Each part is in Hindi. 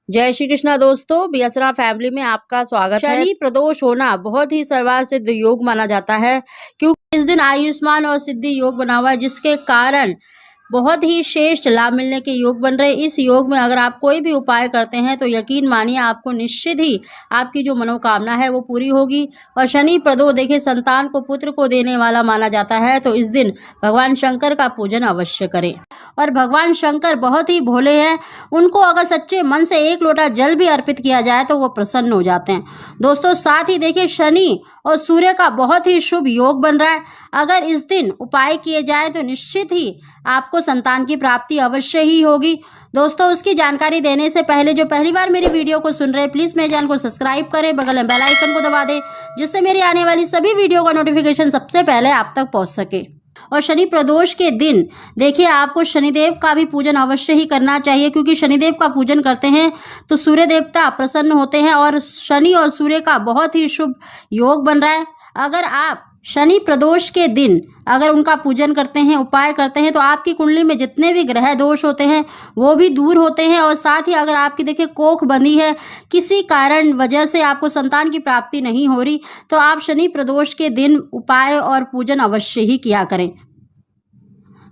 जय श्री कृष्णा दोस्तों, बीएसरा फैमिली में आपका स्वागत है। शनि प्रदोष होना बहुत ही सर्वसिद्ध योग माना जाता है, क्योंकि इस दिन आयुष्मान और सिद्धि योग बना हुआ है, जिसके कारण बहुत ही श्रेष्ठ लाभ मिलने के योग बन रहे हैं। इस योग में अगर आप कोई भी उपाय करते हैं तो यकीन मानिए आपको निश्चित ही आपकी जो मनोकामना है वो पूरी होगी। और शनि प्रदोष देखिए संतान को पुत्र को देने वाला माना जाता है, तो इस दिन भगवान शंकर का पूजन अवश्य करें। और भगवान शंकर बहुत ही भोले हैं, उनको अगर सच्चे मन से एक लोटा जल भी अर्पित किया जाए तो वो प्रसन्न हो जाते हैं। दोस्तों साथ ही देखिए शनि और सूर्य का बहुत ही शुभ योग बन रहा है। अगर इस दिन उपाय किए जाए तो निश्चित ही आपको संतान की प्राप्ति अवश्य ही होगी। दोस्तों उसकी जानकारी देने से पहले जो पहली बार मेरी वीडियो को सुन रहे हैं प्लीज़ मेरे चैनल को सब्सक्राइब करें, बगल में बेल आइकन को दबा दें, जिससे मेरी आने वाली सभी वीडियो का नोटिफिकेशन सबसे पहले आप तक पहुंच सके। और शनि प्रदोष के दिन देखिए आपको शनिदेव का भी पूजन अवश्य ही करना चाहिए, क्योंकि शनिदेव का पूजन करते हैं तो सूर्य देवता प्रसन्न होते हैं और शनि और सूर्य का बहुत ही शुभ योग बन रहा है। अगर आप शनि प्रदोष के दिन अगर उनका पूजन करते हैं, उपाय करते हैं, तो आपकी कुंडली में जितने भी ग्रह दोष होते हैं वो भी दूर होते हैं। और साथ ही अगर आपकी देखिए कोख बंधी है, किसी कारण वजह से आपको संतान की प्राप्ति नहीं हो रही, तो आप शनि प्रदोष के दिन उपाय और पूजन अवश्य ही किया करें।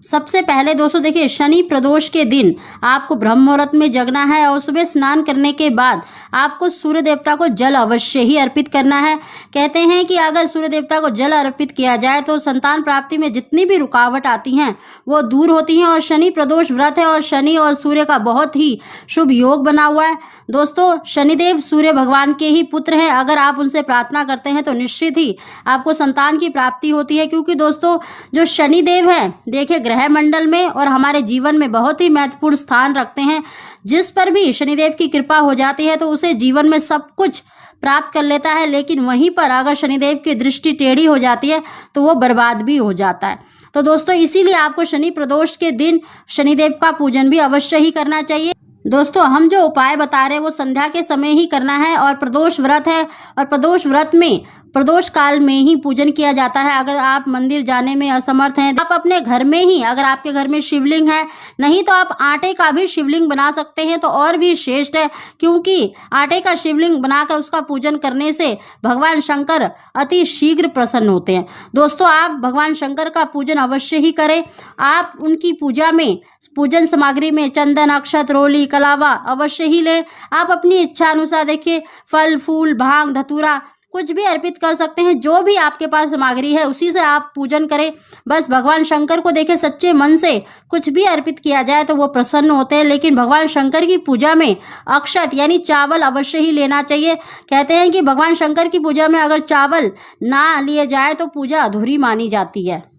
सबसे पहले दोस्तों देखिए शनि प्रदोष के दिन आपको ब्रह्म मुहूर्त में जगना है और सुबह स्नान करने के बाद आपको सूर्य देवता को जल अवश्य ही अर्पित करना है। कहते हैं कि अगर सूर्य देवता को जल अर्पित किया जाए तो संतान प्राप्ति में जितनी भी रुकावट आती हैं वो दूर होती हैं। और शनि प्रदोष व्रत है और शनि और सूर्य का बहुत ही शुभ योग बना हुआ है। दोस्तों शनिदेव सूर्य भगवान के ही पुत्र हैं, अगर आप उनसे प्रार्थना करते हैं तो निश्चित ही आपको संतान की प्राप्ति होती है। क्योंकि दोस्तों जो शनिदेव हैं देखिए ग्रह मंडल में और हमारे जीवन में बहुत ही महत्वपूर्ण स्थान रखते हैं। जिस पर भी शनिदेव की कृपा हो जाती है तो उसे जीवन में सब कुछ प्राप्त कर लेता है, लेकिन वहीं पर अगर शनिदेव की दृष्टि टेढ़ी हो जाती है तो वो बर्बाद भी हो जाता है। तो दोस्तों इसीलिए आपको शनि प्रदोष के दिन शनिदेव का पूजन भी अवश्य ही करना चाहिए। दोस्तों हम जो उपाय बता रहे हैं वो संध्या के समय ही करना है और प्रदोष व्रत है, और प्रदोष व्रत में प्रदोष काल में ही पूजन किया जाता है। अगर आप मंदिर जाने में असमर्थ हैं आप अपने घर में ही, अगर आपके घर में शिवलिंग है, नहीं तो आप आटे का भी शिवलिंग बना सकते हैं तो और भी श्रेष्ठ है, क्योंकि आटे का शिवलिंग बनाकर उसका पूजन करने से भगवान शंकर अति शीघ्र प्रसन्न होते हैं। दोस्तों आप भगवान शंकर का पूजन अवश्य ही करें। आप उनकी पूजा में पूजन सामग्री में चंदन, अक्षत, रोली, कलावा अवश्य ही लें। आप अपनी इच्छा अनुसार देखिए फल, फूल, भांग, धतूरा कुछ भी अर्पित कर सकते हैं। जो भी आपके पास सामग्री है उसी से आप पूजन करें। बस भगवान शंकर को देखें सच्चे मन से कुछ भी अर्पित किया जाए तो वो प्रसन्न होते हैं। लेकिन भगवान शंकर की पूजा में अक्षत यानी चावल अवश्य ही लेना चाहिए। कहते हैं कि भगवान शंकर की पूजा में अगर चावल ना लिए जाए तो पूजा अधूरी मानी जाती है।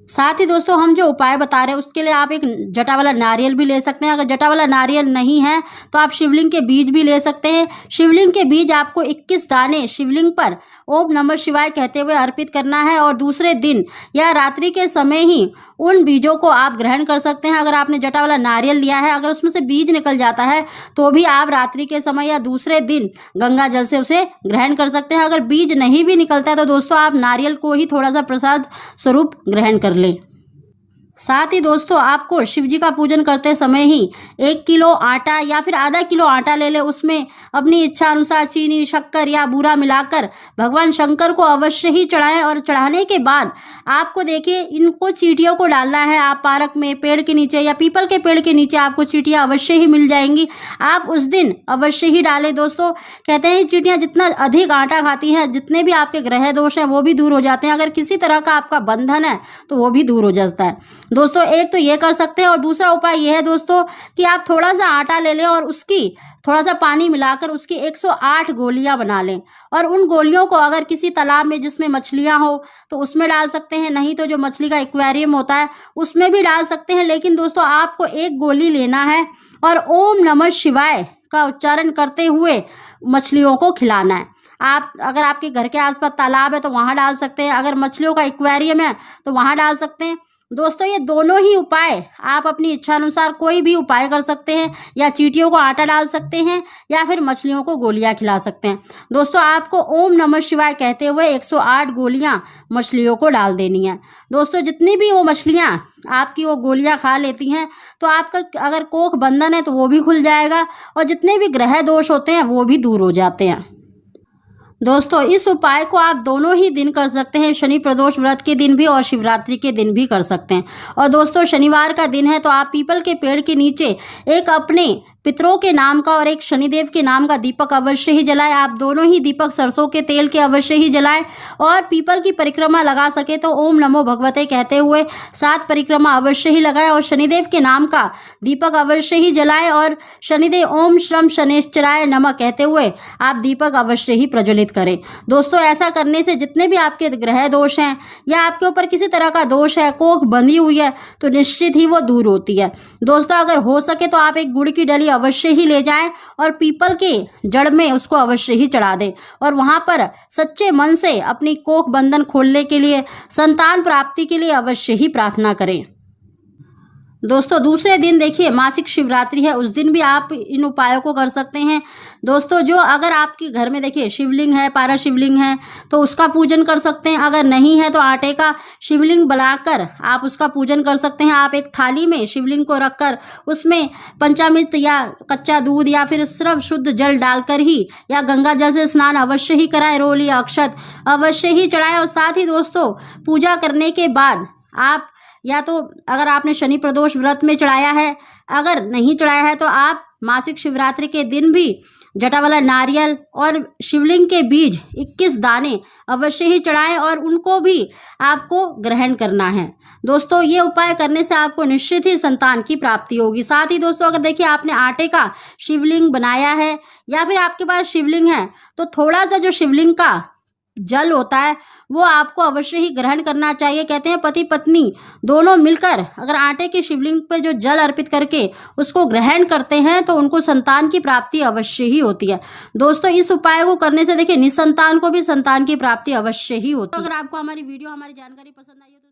साथ ही दोस्तों हम जो उपाय बता रहे हैं उसके लिए आप एक जटा वाला नारियल भी ले सकते हैं। अगर जटा वाला नारियल नहीं है तो आप शिवलिंग के बीज भी ले सकते हैं। शिवलिंग के बीज आपको 21 दाने शिवलिंग पर ओम नमः शिवाय कहते हुए अर्पित करना है, और दूसरे दिन या रात्रि के समय ही उन बीजों को आप ग्रहण कर सकते हैं। अगर आपने जटा वाला नारियल लिया है, अगर उसमें से बीज निकल जाता है तो भी आप रात्रि के समय या दूसरे दिन गंगा जल से उसे ग्रहण कर सकते हैं। अगर बीज नहीं भी निकलता है तो दोस्तों आप नारियल को ही थोड़ा सा प्रसाद स्वरूप ग्रहण कर लें। साथ ही दोस्तों आपको शिव जी का पूजन करते समय ही 1 किलो आटा या फिर आधा किलो आटा ले ले, उसमें अपनी इच्छा अनुसार चीनी, शक्कर या बूरा मिलाकर भगवान शंकर को अवश्य ही चढ़ाएं। और चढ़ाने के बाद आपको देखिए इनको चींटियों को डालना है। आप पार्क में पेड़ के नीचे या पीपल के पेड़ के नीचे आपको चींटियाँ अवश्य ही मिल जाएंगी, आप उस दिन अवश्य ही डालें। दोस्तों कहते हैं चींटियाँ जितना अधिक आटा खाती हैं जितने भी आपके ग्रह दोष हैं वो भी दूर हो जाते हैं। अगर किसी तरह का आपका बंधन है तो वो भी दूर हो जाता है। दोस्तों एक तो ये कर सकते हैं, और दूसरा उपाय ये है दोस्तों कि आप थोड़ा सा आटा ले लें और उसकी थोड़ा सा पानी मिलाकर उसकी 108 गोलियां बना लें, और उन गोलियों को अगर किसी तालाब में जिसमें मछलियां हो तो उसमें डाल सकते हैं, नहीं तो जो मछली का एक्वेरियम होता है उसमें भी डाल सकते हैं। लेकिन दोस्तों आपको एक गोली लेना है और ओम नमः शिवाय का उच्चारण करते हुए मछलियों को खिलाना है। आप अगर आपके घर के आसपास तालाब है तो वहाँ डाल सकते हैं, अगर मछलियों का एक्वेरियम है तो वहाँ डाल सकते हैं। दोस्तों ये दोनों ही उपाय आप अपनी इच्छानुसार कोई भी उपाय कर सकते हैं, या चींटियों को आटा डाल सकते हैं या फिर मछलियों को गोलियां खिला सकते हैं। दोस्तों आपको ओम नमः शिवाय कहते हुए 108 गोलियां मछलियों को डाल देनी है। दोस्तों जितनी भी वो मछलियां आपकी वो गोलियां खा लेती हैं तो आपका अगर कोख बंधन है तो वो भी खुल जाएगा, और जितने भी ग्रह दोष होते हैं वो भी दूर हो जाते हैं। दोस्तों इस उपाय को आप दोनों ही दिन कर सकते हैं, शनि प्रदोष व्रत के दिन भी और शिवरात्रि के दिन भी कर सकते हैं। और दोस्तों शनिवार का दिन है तो आप पीपल के पेड़ के नीचे एक अपने पितरों के नाम का और एक शनिदेव के नाम का दीपक अवश्य ही जलाएं। आप दोनों ही दीपक सरसों के तेल के अवश्य ही जलाएं, और पीपल की परिक्रमा लगा सके तो ओम नमो भगवते कहते हुए 7 परिक्रमा अवश्य ही लगाएं, और शनिदेव के नाम का दीपक अवश्य ही जलाएं, और शनिदेव ओम श्रम शनेश्चराय नमः कहते हुए आप दीपक अवश्य ही प्रज्वलित करें। दोस्तों ऐसा करने से जितने भी आपके ग्रह दोष हैं या आपके ऊपर किसी तरह का दोष है, कोख बंधी हुई है, तो निश्चित ही वो दूर होती है। दोस्तों अगर हो सके तो आप एक गुड़ की डली अवश्य ही ले जाएं और पीपल के जड़ में उसको अवश्य ही चढ़ा दें, और वहां पर सच्चे मन से अपनी कोख बंधन खोलने के लिए, संतान प्राप्ति के लिए अवश्य ही प्रार्थना करें। दोस्तों दूसरे दिन देखिए मासिक शिवरात्रि है, उस दिन भी आप इन उपायों को कर सकते हैं। दोस्तों जो अगर आपके घर में देखिए शिवलिंग है, पारा शिवलिंग है, तो उसका पूजन कर सकते हैं। अगर नहीं है तो आटे का शिवलिंग बनाकर आप उसका पूजन कर सकते हैं। आप एक थाली में शिवलिंग को रखकर उसमें पंचामृत या कच्चा दूध या फिर सिर्फ शुद्ध जल डालकर ही, या गंगा जल से स्नान अवश्य ही कराएं, रोल या अक्षत अवश्य ही चढ़ाएं। और साथ ही दोस्तों पूजा करने के बाद आप, या तो अगर आपने शनि प्रदोष व्रत में चढ़ाया है, अगर नहीं चढ़ाया है तो आप मासिक शिवरात्रि के दिन भी जटा वाला नारियल और शिवलिंग के बीज 21 दाने अवश्य ही चढ़ाएं, और उनको भी आपको ग्रहण करना है। दोस्तों ये उपाय करने से आपको निश्चित ही संतान की प्राप्ति होगी। साथ ही दोस्तों अगर देखिए आपने आटे का शिवलिंग बनाया है या फिर आपके पास शिवलिंग है, तो थोड़ा सा जो शिवलिंग का जल होता है वो आपको अवश्य ही ग्रहण करना चाहिए। कहते हैं पति पत्नी दोनों मिलकर अगर आटे के शिवलिंग पे जो जल अर्पित करके उसको ग्रहण करते हैं तो उनको संतान की प्राप्ति अवश्य ही होती है। दोस्तों इस उपाय को करने से देखिए निसंतान को भी संतान की प्राप्ति अवश्य ही होती है। अगर आपको हमारी वीडियो, हमारी जानकारी पसंद आई हो तो